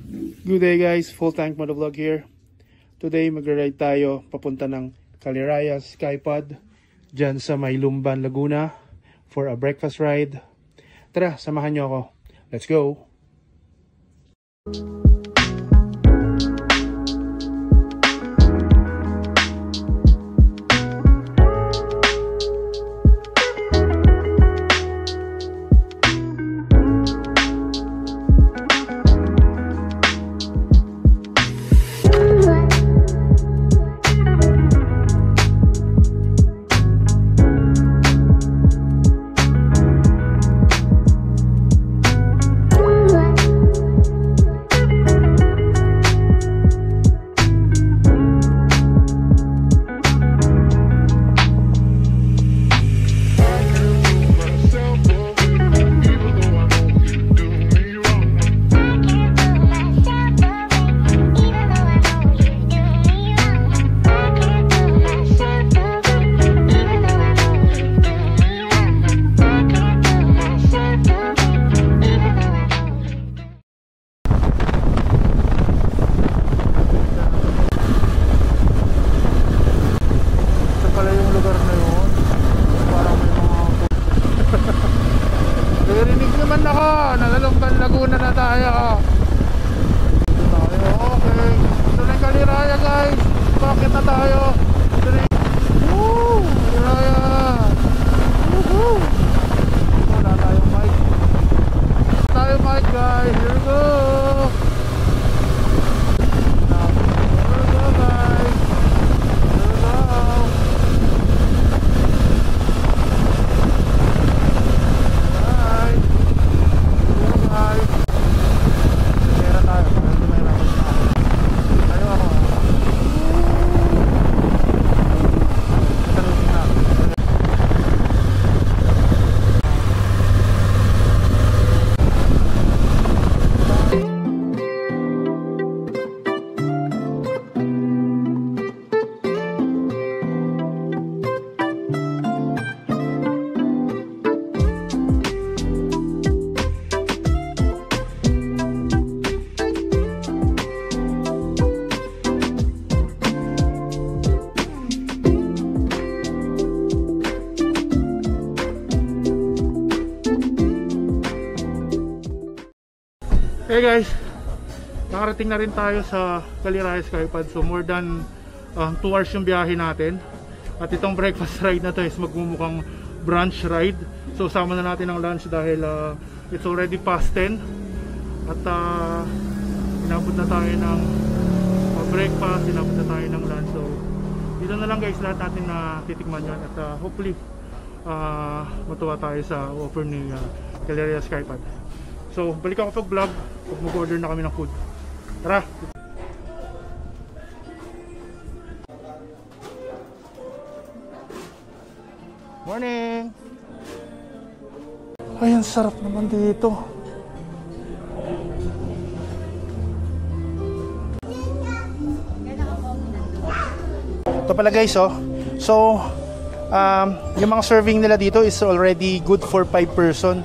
Good day guys, full tank motovlog here. Today magra-ride tayo papunta ng Caliraya Skypod dyan sa may Lumban, Laguna for a breakfast ride. Tara, samahan nyo ako. Let's go! Narinig naman ako, Lumban, Laguna na tayo. Okay. Ito na yung Caliraya guys. Bakit na tayo? Ito na yung Caliraya. Woohoo! Wala tayong mic. Tayong mic guys. Here we go. Here we go guys. Here we go. Hey guys, nakarating na rin tayo sa Caliraya Skypod. So more than 2 hours yung biyahe natin. At itong breakfast ride na to is magmumukhang brunch ride. So sama na natin ang lunch dahil it's already past 10. At inabot na tayo ng breakfast, inabot na tayo ng lunch. So dito na lang guys lahat natin na titikman yan. At hopefully matuwa tayo sa offer ni Caliraya Skypod. So balik ako pag vlog pag mag-order na kami ng food. Tara! Morning! Ay, ang sarap naman dito. Ito pala guys oh. So yung mga serving nila dito is already good for 5 person.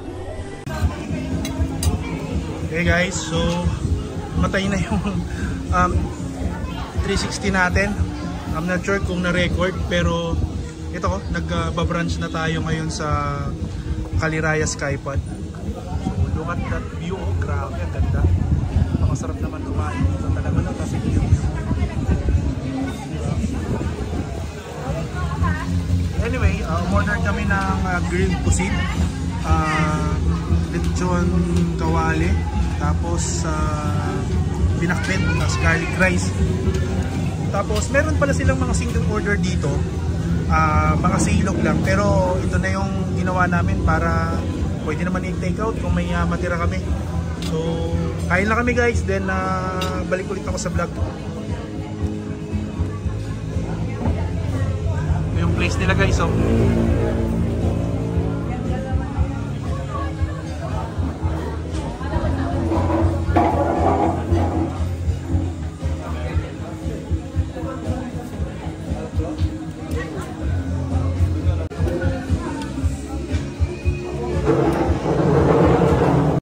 Okay guys, so matay na yung 360 natin. I'm not sure kung na-record, pero ito ko, nag-brunch na tayo ngayon sa Caliraya Skypod. So look at that view, oh, grabe, ang ganda. Masarap naman kumain dito talaga na kasi view. Anyway, order kami ng grilled pusit, lechon kawali, tapos pinakbet, tapos garlic rice. Tapos meron pala silang mga single order dito, mga silog lang, pero ito na yung ginawa namin para pwede naman i-take out kung may matira kami. So kain lang kami guys, then balik ulit ako sa vlog. Yung place nila guys, oh.